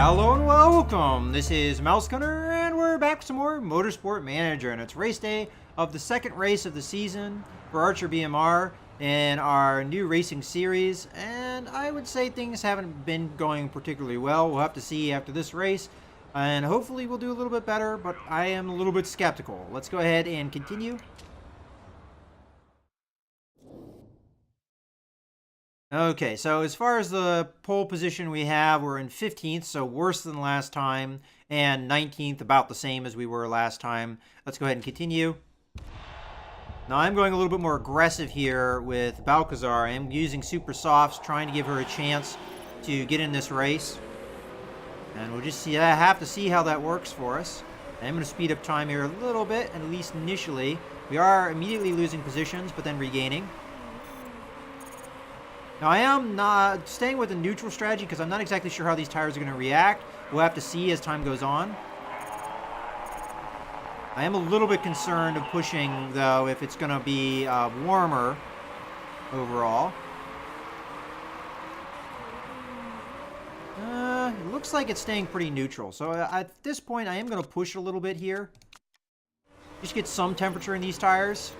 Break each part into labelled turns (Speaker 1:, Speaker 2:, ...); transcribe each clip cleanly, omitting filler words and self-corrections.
Speaker 1: Hello and welcome. This is Mouse Gunner, and we're back with some more Motorsport Manager, and it's race day of the second race of the season for Archer BMR in our new racing series. And I would say things haven't been going particularly well. We'll have to see after this race, and hopefully we'll do a little bit better. But I am a little bit skeptical. Let's go ahead and continue. Okay, so as far as the pole position we have, we're in 15th, so worse than last time, and 19th, about the same as we were last time. Let's go ahead and continue. Now I'm going a little bit more aggressive here with Balcazar. I am using super softs, trying to give her a chance to get in this race. And we'll just have to see how that works for us. I'm going to speed up time here a little bit, at least initially. We are immediately losing positions, but then regaining. Now, I am not staying with a neutral strategy because I'm not exactly sure how these tires are going to react. We'll have to see as time goes on. I am a little bit concerned of pushing, though, if it's going to be warmer overall. It looks like it's staying pretty neutral. So at this point, I am going to push a little bit here. Just get some temperature in these tires.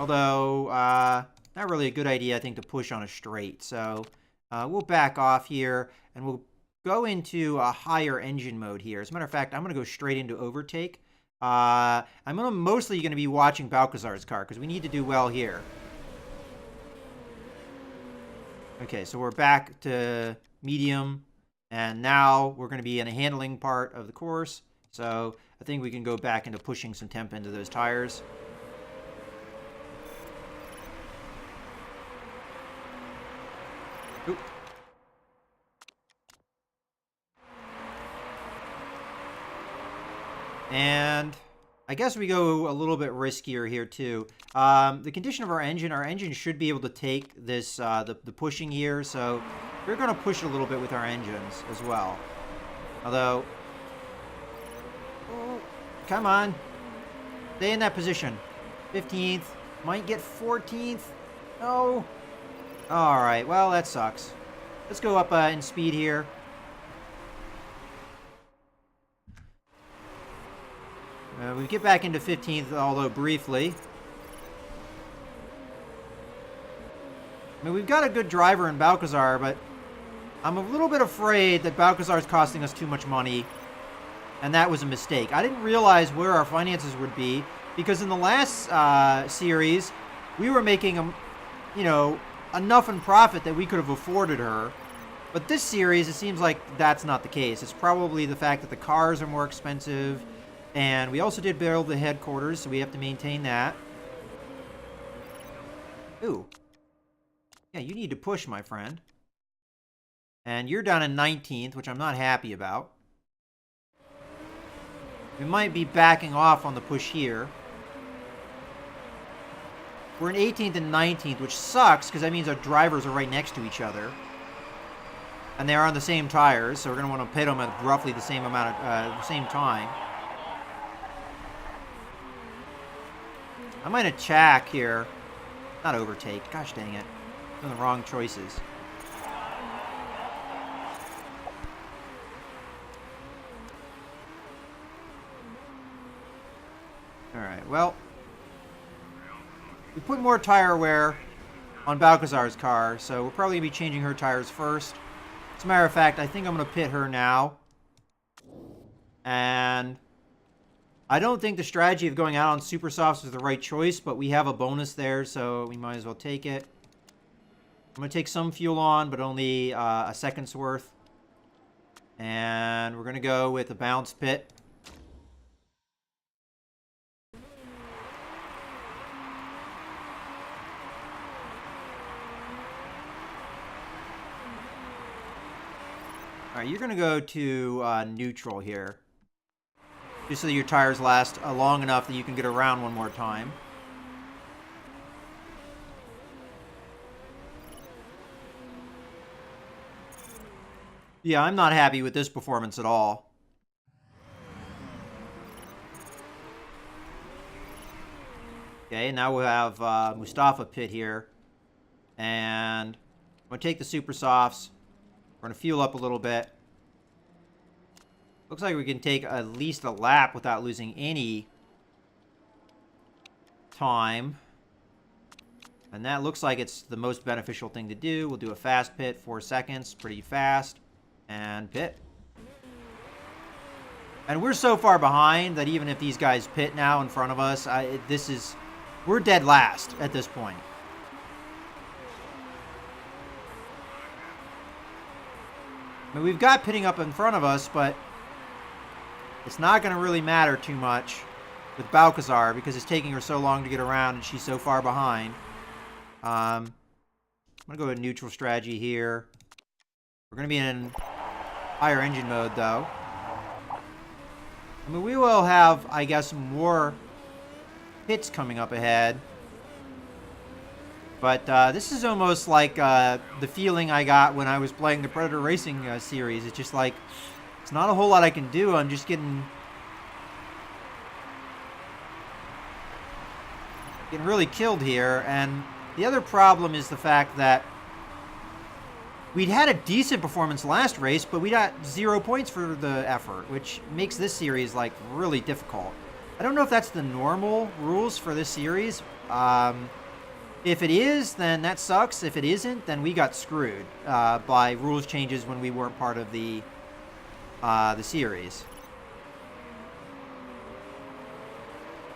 Speaker 1: Although, not really a good idea, I think, to push on a straight. So we'll back off here, and we'll go into a higher engine mode here. As a matter of fact, I'm going to go straight into overtake. I'm mostly going to be watching Balcazar's car, because we need to do well here. Okay, so we're back to medium, and now we're going to be in a handling part of the course. So I think we can go back into pushing some temp into those tires. Oop. And I guess we go a little bit riskier here too. The condition of our engine should be able to take this the pushing here, so we're going to push a little bit with our engines as well. Although, oh, come on, stay in that position. 15th, might get 14th. No. All right, well, that sucks. Let's go up in speed here. We get back into 15th, although briefly. I mean, we've got a good driver in Balcazar, but I'm a little bit afraid that Balcazar is costing us too much money, and that was a mistake. I didn't realize where our finances would be, because in the last series, we were making, enough in profit that we could have afforded her. But this series, it seems like that's not the case. It's probably the fact that the cars are more expensive, and we also did build the headquarters, so we have to maintain that. Ooh. Yeah, you need to push, my friend. And you're down in 19th, which I'm not happy about. We might be backing off on the push here. We're in 18th and 19th, which sucks, because that means our drivers are right next to each other. And they're on the same tires, so we're going to want to pit them at roughly the same amount of, same time. I might attack here. Not overtake. Gosh dang it. Doing the wrong choices. Alright, well. We put more tire wear on Balcazar's car, so we're probably going to be changing her tires first. As a matter of fact, I think I'm going to pit her now. And I don't think the strategy of going out on super softs is the right choice, but we have a bonus there, so we might as well take it. I'm going to take some fuel on, but only a second's worth. And we're going to go with a balanced pit. Alright, you're going to go to neutral here. Just so that your tires last long enough that you can get around one more time. Yeah, I'm not happy with this performance at all. Okay, now we'll have Mustafa pit here. And I'm going to take the super softs. We're going to fuel up a little bit. Looks like we can take at least a lap without losing any time. And that looks like it's the most beneficial thing to do. We'll do a fast pit, 4 seconds, pretty fast. And pit. And we're so far behind that even if these guys pit now in front of us, we're dead last at this point. I mean, we've got pitting up in front of us, but it's not going to really matter too much with Balcazar because it's taking her so long to get around and she's so far behind. I'm going to go with neutral strategy here. We're going to be in higher engine mode, though. I mean, we will have, I guess, more hits coming up ahead. But this is almost like the feeling I got when I was playing the Predator Racing series. It's just like, it's not a whole lot I can do. I'm just getting really killed here. And the other problem is the fact that we'd had a decent performance last race, but we got 0 points for the effort, which makes this series, like, really difficult. I don't know if that's the normal rules for this series. If it is, then that sucks. If it isn't, then we got screwed by rules changes when we weren't part of the series.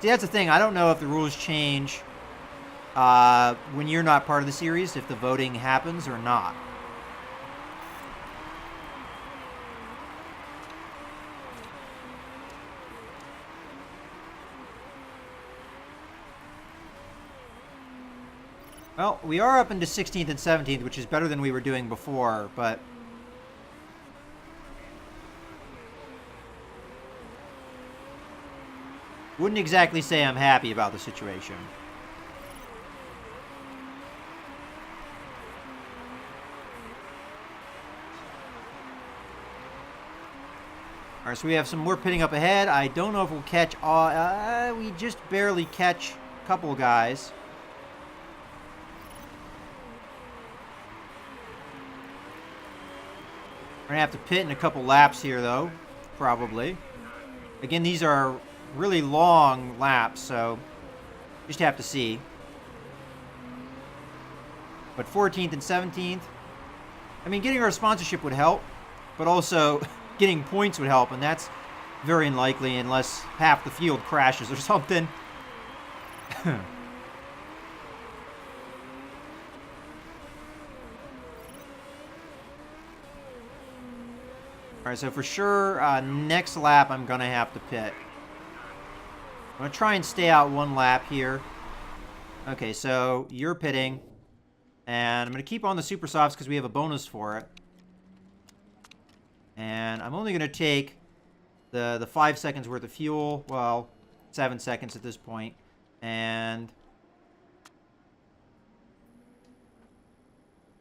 Speaker 1: See, that's the thing. I don't know if the rules change when you're not part of the series, if the voting happens or not. Well, we are up into 16th and 17th, which is better than we were doing before, but wouldn't exactly say I'm happy about the situation. All right, so we have some more pitting up ahead. I don't know if we'll catch all... we just barely catch a couple guys. We're going to have to pit in a couple laps here, though, probably. Again, these are really long laps, so just have to see. But 14th and 17th, I mean, getting our sponsorship would help, but also getting points would help, and that's very unlikely unless half the field crashes or something. All right, so for sure, next lap I'm going to have to pit. I'm going to try and stay out one lap here. Okay, so you're pitting. And I'm going to keep on the super softs because we have a bonus for it. And I'm only going to take the 5 seconds worth of fuel. Well, 7 seconds at this point. And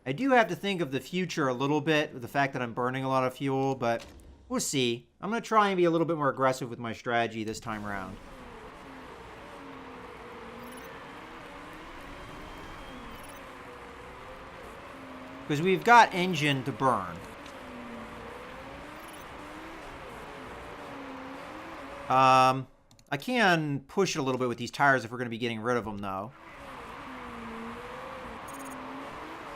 Speaker 1: I do have to think of the future a little bit with the fact that I'm burning a lot of fuel, but we'll see. I'm going to try and be a little bit more aggressive with my strategy this time around. Because we've got engine to burn. I can push it a little bit with these tires if we're going to be getting rid of them, though.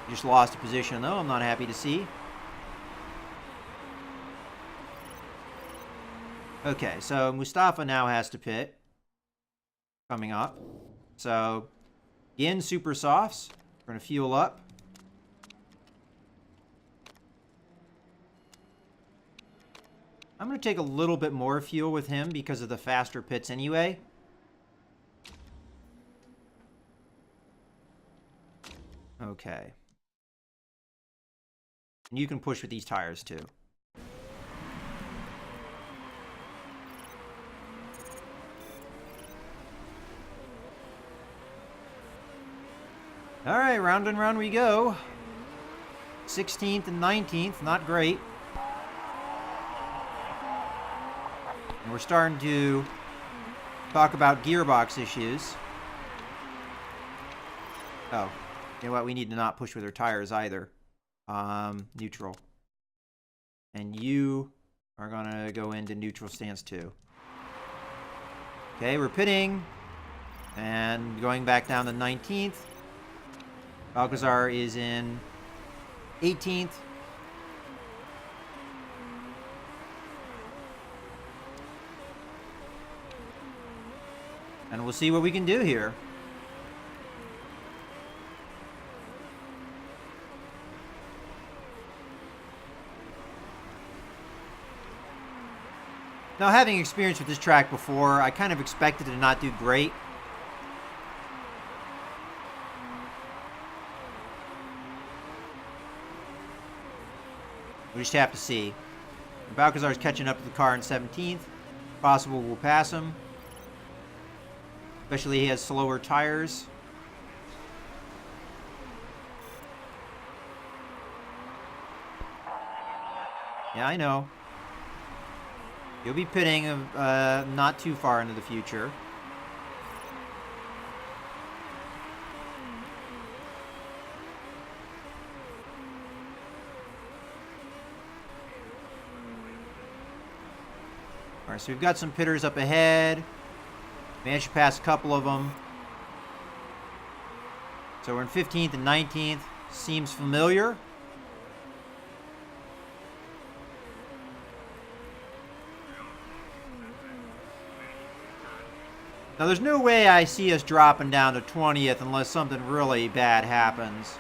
Speaker 1: Just lost a position, though. I'm not happy to see. Okay, so Mustafa now has to pit. Coming up. So, again, super softs. We're going to fuel up. I'm going to take a little bit more fuel with him because of the faster pits anyway. Okay. And you can push with these tires too. All right, round and round we go. 16th and 19th, not great. And we're starting to talk about gearbox issues. Oh, you know what? We need to not push with our tires either. Neutral. And you are going to go into neutral stance 2. Okay, we're pitting. And going back down to 19th. Balcazar is in 18th. And we'll see what we can do here. Now, having experience with this track before, I kind of expected it to not do great. We just have to see. Balcazar's catching up to the car in 17th. Possible we'll pass him. Especially he has slower tires. Yeah, I know. You'll be pitting not too far into the future. All right, so we've got some pitters up ahead. Managed to pass a couple of them. So we're in 15th and 19th. Seems familiar. Now, there's no way I see us dropping down to 20th unless something really bad happens.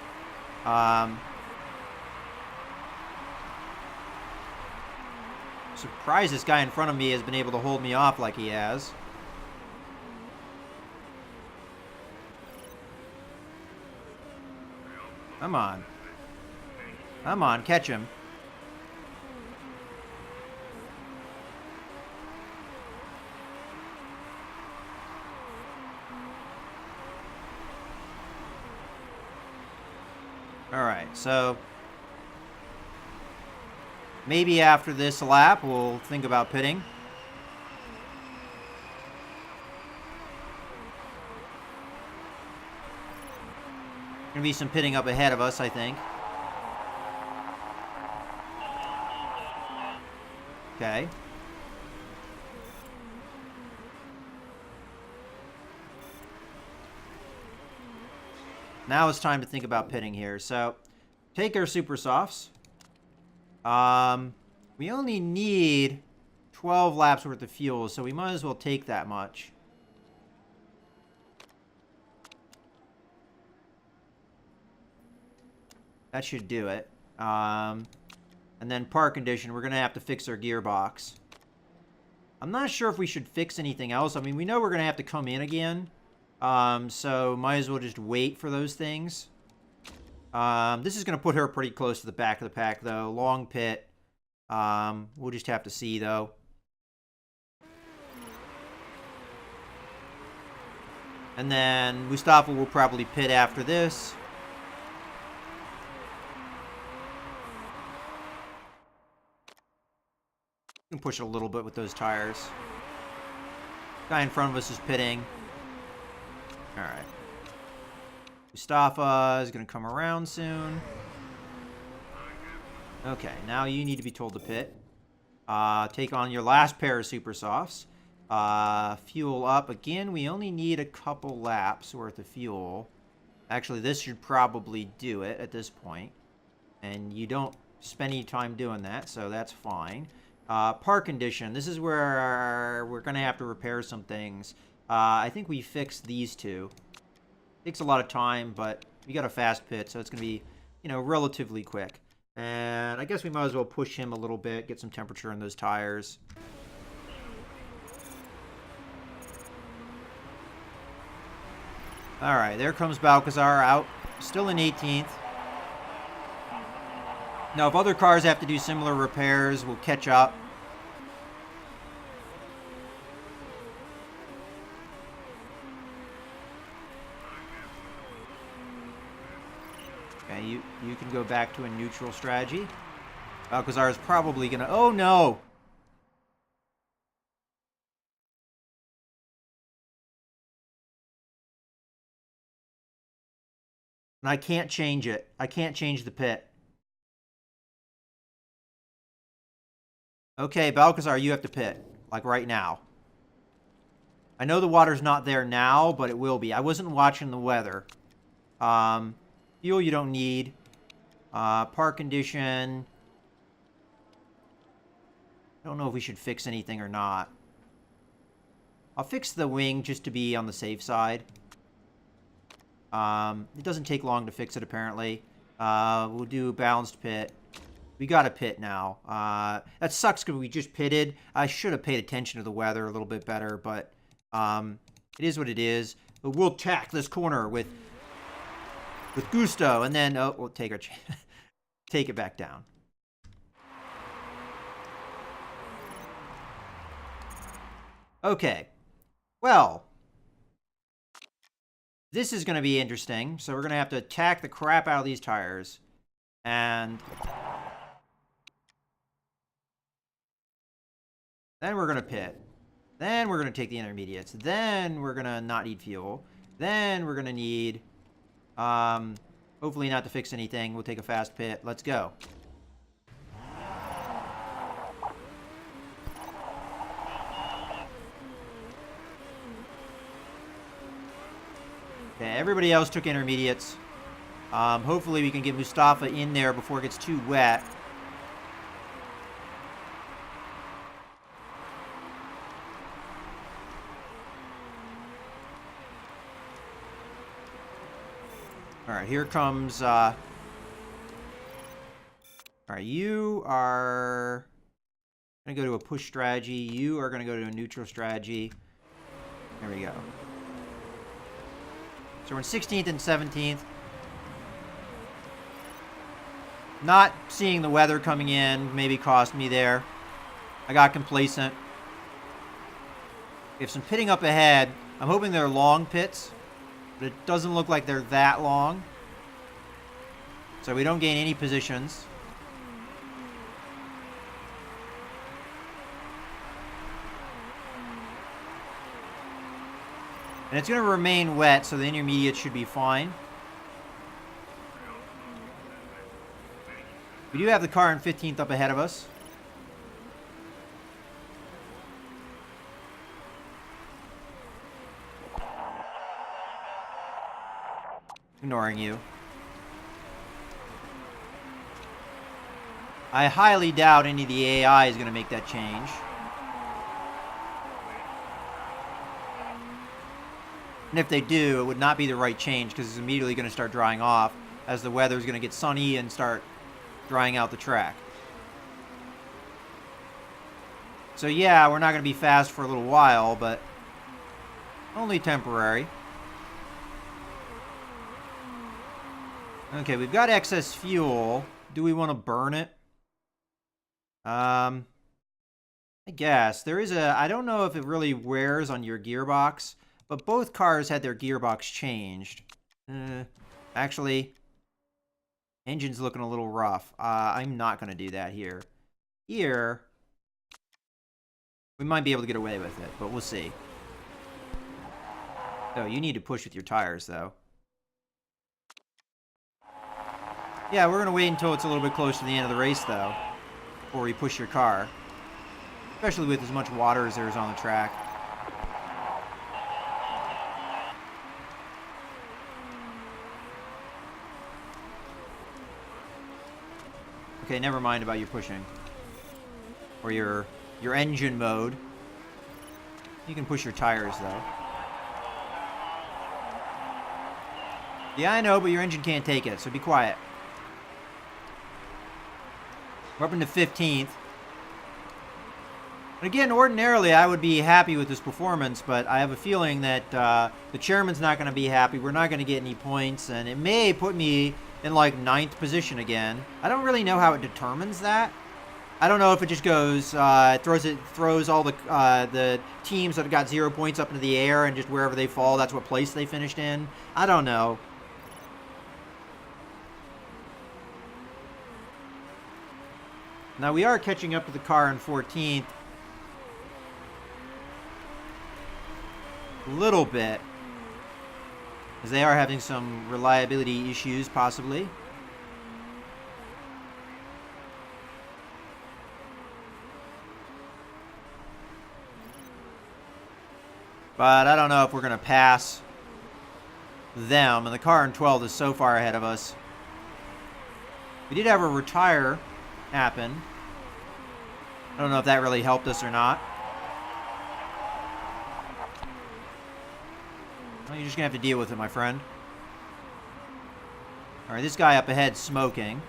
Speaker 1: Surprised this guy in front of me has been able to hold me off like he has. Come on. Come on, catch him. Alright, so maybe after this lap we'll think about pitting. Gonna be some pitting up ahead of us, I think. Okay. Now it's time to think about pitting here. So, take our super softs. We only need 12 laps worth of fuel, so we might as well take that much. That should do it. And then park condition, we're going to have to fix our gearbox. I'm not sure if we should fix anything else. I mean, we know we're going to have to come in again. So might as well just wait for those things. This is going to put her pretty close to the back of the pack, though. Long pit. We'll just have to see, though. And then Mustafa will probably pit after this. You can push it a little bit with those tires. Guy in front of us is pitting. Alright. Mustafa is going to come around soon. Okay, now you need to be told to pit. Take on your last pair of super softs. Fuel up. Again, we only need a couple laps worth of fuel. Actually, this should probably do it at this point. And you don't spend any time doing that, so that's fine. Park condition. This is where we're going to have to repair some things. I think we fixed these two. Takes a lot of time, but we got a fast pit, so it's going to be, you know, relatively quick. And I guess we might as well push him a little bit, get some temperature in those tires. Alright, there comes Balcazar out. Still in 18th. Now, if other cars have to do similar repairs, we'll catch up. Okay, you can go back to a neutral strategy. Balcazar is probably going to... Oh, no! And I can't change it. I can't change the pit. Okay, Balcazar, you have to pit. Like right now. I know the water's not there now, but it will be. I wasn't watching the weather. Fuel you don't need. Park condition. I don't know if we should fix anything or not. I'll fix the wing just to be on the safe side. It doesn't take long to fix it, apparently. We'll do balanced pit. We got a pit now. That sucks because we just pitted. I should have paid attention to the weather a little bit better, but it is what it is. But we'll tack this corner with gusto, and then we'll take our take it back down. Okay. Well, this is going to be interesting. So we're going to have to attack the crap out of these tires. And then we're going to pit. Then we're going to take the intermediates. Then we're going to not need fuel. Then we're going to need, hopefully not to fix anything. We'll take a fast pit. Let's go. Okay, everybody else took intermediates. Hopefully we can get Mustafa in there before it gets too wet. Alright, here comes... Alright, you are going to go to a push strategy. You are going to go to a neutral strategy. There we go. So we're in 16th and 17th. Not seeing the weather coming in maybe cost me there. I got complacent. We have some pitting up ahead. I'm hoping they're long pits, but it doesn't look like they're that long. So we don't gain any positions. And it's going to remain wet, so the intermediate should be fine. We do have the car in 15th up ahead of us. Ignoring you. I highly doubt any of the AI is going to make that change. And if they do, it would not be the right change because it's immediately going to start drying off as the weather is going to get sunny and start drying out the track. So yeah, we're not going to be fast for a little while, but only temporary. Okay, we've got excess fuel. Do we want to burn it? I guess. There is a... I don't know if it really wears on your gearbox, but both cars had their gearbox changed. Actually, engine's looking a little rough. I'm not going to do that here. Here, we might be able to get away with it, but we'll see. Oh, you need to push with your tires, though. Yeah, we're going to wait until it's a little bit close to the end of the race, though, before you push your car. Especially with as much water as there is on the track. Okay, never mind about your pushing. Or your engine mode. You can push your tires, though. Yeah, I know, but your engine can't take it, so be quiet. We're up into 15th. And again, ordinarily, I would be happy with this performance, but I have a feeling that the chairman's not going to be happy. We're not going to get any points, and it may put me in like 9th position again. I don't really know how it determines that. I don't know if it just goes throws all the teams that got 0 points up into the air, and just wherever they fall, that's what place they finished in. I don't know. Now we are catching up to the car in 14th. A little bit. As they are having some reliability issues, possibly. But I don't know if we're going to pass them. And the car in 12th is so far ahead of us. We did have a retire happen. I don't know if that really helped us or not. Well, you're just going to have to deal with it, my friend. Alright, this guy up ahead smoking.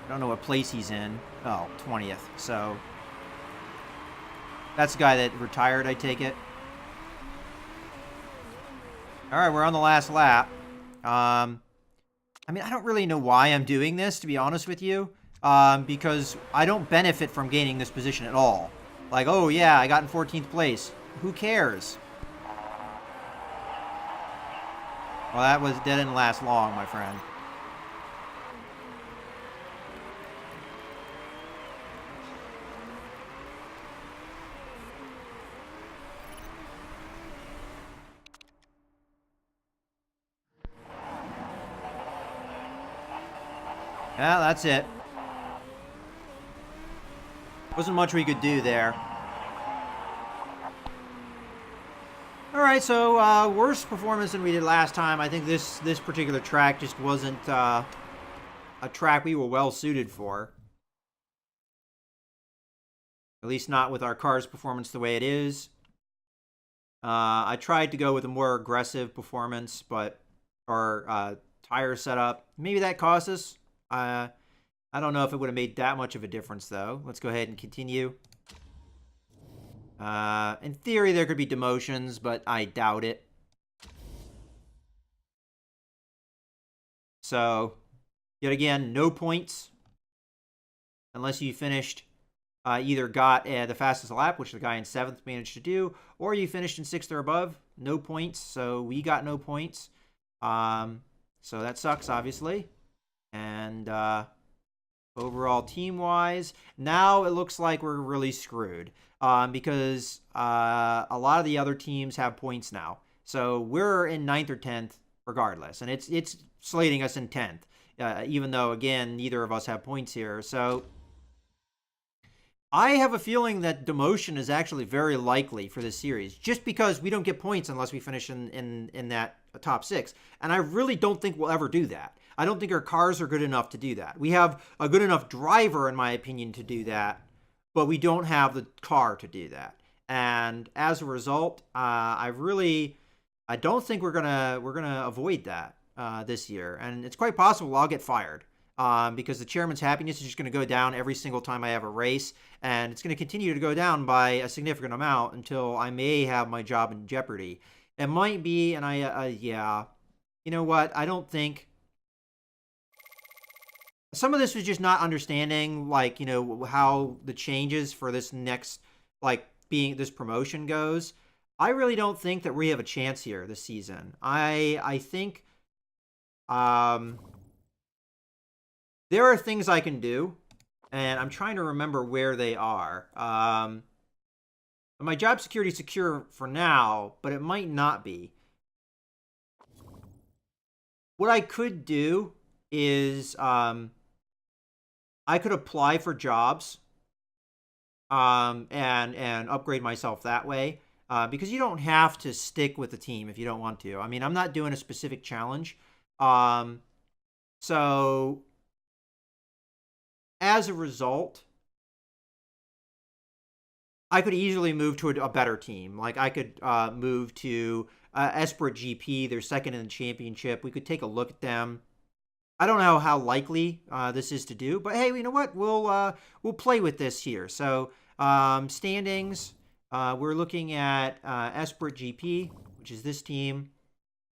Speaker 1: I don't know what place he's in. Oh, 20th. So, that's the guy that retired, I take it. Alright, we're on the last lap. I mean, I don't really know why I'm doing this, to be honest with you. Because I don't benefit from gaining this position at all. Like, oh yeah, I got in 14th place. Who cares? Well, that didn't last long, my friend. Yeah, that's it. Wasn't much we could do there. Alright, so worse performance than we did last time. I think this particular track just wasn't a track we were well suited for. At least not with our car's performance the way it is. I tried to go with a more aggressive performance, but our tire setup, maybe that cost us. I don't know if it would have made that much of a difference, though. Let's go ahead and continue. In theory, there could be demotions, but I doubt it. So, yet again, no points. Unless you finished, either got the fastest lap, which the guy in 7th managed to do, or you finished in 6th or above. No points, so we got no points. So that sucks, obviously. And overall team-wise, now it looks like we're really screwed. Because a lot of the other teams have points now. So we're in 9th or 10th regardless. And it's slating us in 10th. Even though, again, neither of us have points here. So I have a feeling that demotion is actually very likely for this series. Just because we don't get points unless we finish in that top 6. And I really don't think we'll ever do that. I don't think our cars are good enough to do that. We have a good enough driver, in my opinion, to do that. But we don't have the car to do that. And as a result, I don't think we're gonna avoid that this year. And it's quite possible I'll get fired because the chairman's happiness is just going to go down every single time I have a race, and it's going to continue to go down by a significant amount until I may have my job in jeopardy. It might be, and yeah, you know what? I don't think. Some of this was just not understanding, like, you know, how the changes for this next, like, being this promotion goes. I really don't think that we have a chance here this season. I think there are things I can do, and I'm trying to remember where they are. My job security is secure for now, but it might not be. What I could do is I could apply for jobs and upgrade myself that way because you don't have to stick with the team if you don't want to. I mean, I'm not doing a specific challenge. So as a result, I could easily move to a better team. Like I could move to Esprit GP. They're second in the championship. We could take a look at them. I don't know how likely this is to do, but hey, you know what? We'll play with this here. So standings, we're looking at Esprit GP, which is this team,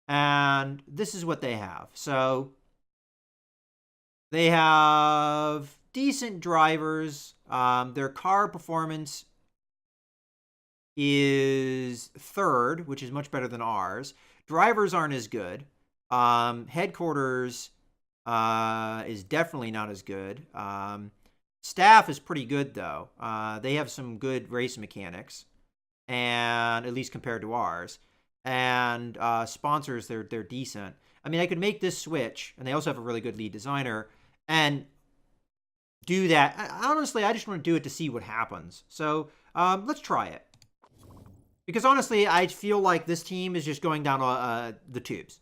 Speaker 1: and this is what they have. So they have decent drivers. Their car performance is 3rd, which is much better than ours. Drivers aren't as good. Headquarters is definitely not as good. Staff is pretty good, though. They have some good race mechanics, and at least compared to ours. And sponsors, they're decent. I mean, I could make this switch, and they also have a really good lead designer, and do that. Honestly, I just want to do it to see what happens. So let's try it. Because honestly, I feel like this team is just going down the tubes,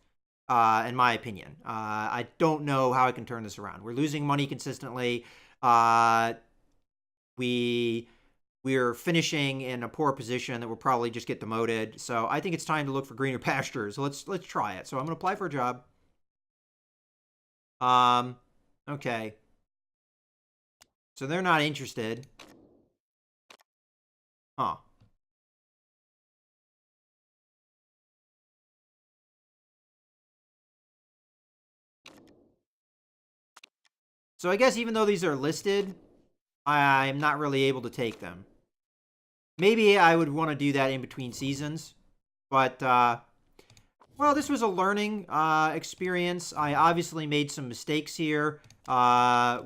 Speaker 1: in my opinion. I don't know how I can turn this around. We're losing money consistently. Uh, we we're finishing in a poor position that will probably just get demoted. So I think it's time to look for greener pastures. Let's try it. So I'm going to apply for a job. Okay. So they're not interested. Huh. So I guess even though these are listed, I'm not really able to take them. Maybe I would want to do that in between seasons. But, well, this was a learning experience. I obviously made some mistakes here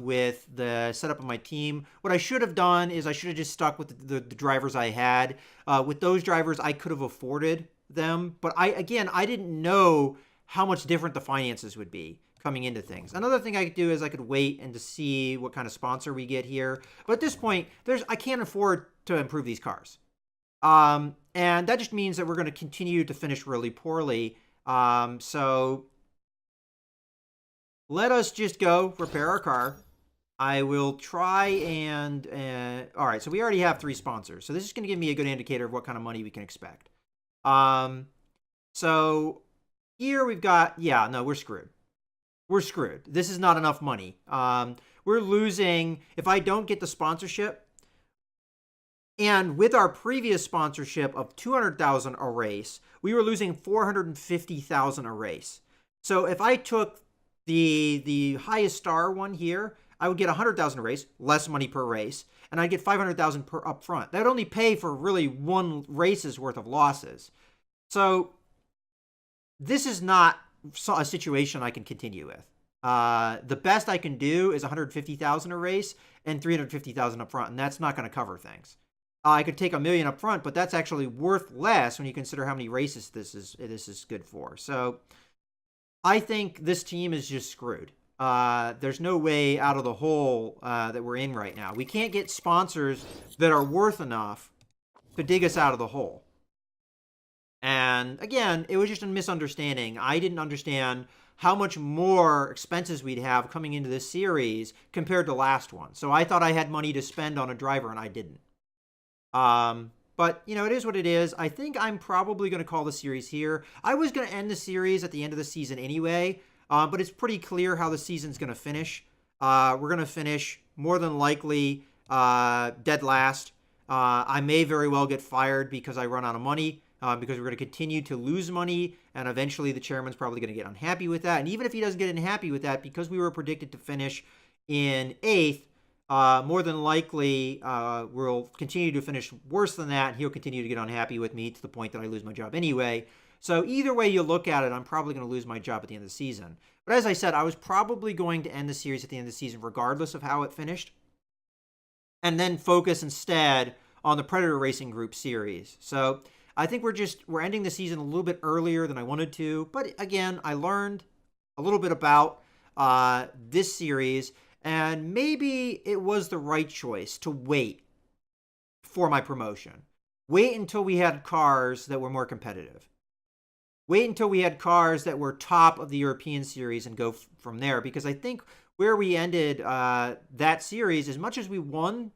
Speaker 1: with the setup of my team. What I should have done is I should have just stuck with the drivers I had. With those drivers, I could have afforded them. But I didn't know how much different the finances would be coming into things. Another thing I could do is I could wait and to see what kind of sponsor we get here. But at this point, I can't afford to improve these cars. And that just means that we're going to continue to finish really poorly. So let us just go repair our car. I will try and, all right, so we already have 3 sponsors. So this is going to give me a good indicator of what kind of money we can expect. So here we've got, yeah, no, we're screwed. We're screwed. This is not enough money. We're losing, if I don't get the sponsorship, and with our previous sponsorship of 200,000 a race, we were losing 450,000 a race. So if I took the highest star one here, I would get 100,000 a race, less money per race, and I'd get 500,000 per upfront. That would only pay for really one race's worth of losses. So this is not a situation I can continue with. The best I can do is 150,000 a race and 350,000 up front, and that's not going to cover things. I could take $1 million up front, but that's actually worth less when you consider how many races this is good for. So I think this team is just screwed. There's no way out of the hole that we're in right now. We can't get sponsors that are worth enough to dig us out of the hole. And again, it was just a misunderstanding. I didn't understand how much more expenses we'd have coming into this series compared to last one. So I thought I had money to spend on a driver, and I didn't. But, you know, it is what it is. I think I'm probably going to call the series here. I was going to end the series at the end of the season anyway, but it's pretty clear how the season's going to finish. We're going to finish more than likely dead last. I may very well get fired because I run out of money, because we're going to continue to lose money, and eventually the chairman's probably going to get unhappy with that. And even if he doesn't get unhappy with that, because we were predicted to finish in 8th, more than likely, we'll continue to finish worse than that. He'll continue to get unhappy with me to the point that I lose my job anyway. So either way you look at it, I'm probably going to lose my job at the end of the season. But as I said, I was probably going to end the series at the end of the season regardless of how it finished, and then focus instead on the Predator Racing Group series. So I think we're ending the season a little bit earlier than I wanted to. But again, I learned a little bit about this series. And maybe it was the right choice to wait for my promotion. Wait until we had cars that were more competitive. Wait until we had cars that were top of the European series and go from there. Because I think where we ended that series, as much as we won,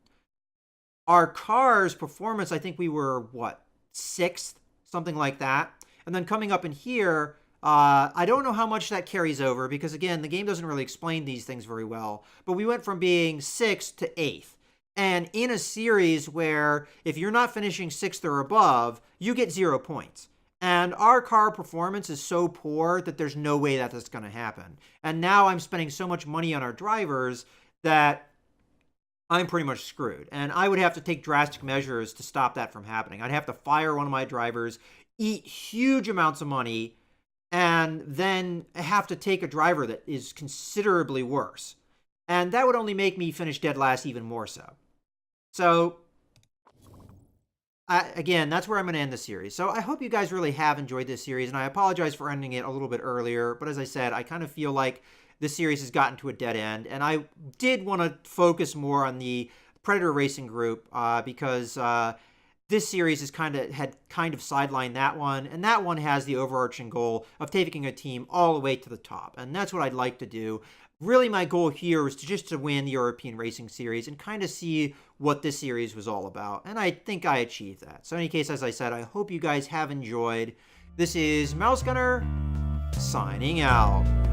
Speaker 1: our cars' performance, I think we were, 6th? Something like that. And then coming up in here, I don't know how much that carries over because, again, the game doesn't really explain these things very well. But we went from being 6th to 8th. And in a series where if you're not finishing 6th or above, you get 0 points. And our car performance is so poor that there's no way that that's going to happen. And now I'm spending so much money on our drivers that I'm pretty much screwed. And I would have to take drastic measures to stop that from happening. I'd have to fire one of my drivers, eat huge amounts of money, and then have to take a driver that is considerably worse. And that would only make me finish dead last even more so. So, again, that's where I'm going to end the series. So I hope you guys really have enjoyed this series, and I apologize for ending it a little bit earlier. But as I said, I kind of feel like this series has gotten to a dead end, and I did want to focus more on the Predator Racing Group because this series had kind of sidelined that one, and that one has the overarching goal of taking a team all the way to the top, and that's what I'd like to do. Really, my goal here was just to win the European Racing Series and kind of see what this series was all about, and I think I achieved that. So in any case, as I said, I hope you guys have enjoyed. This is Mouse Gunner, signing out.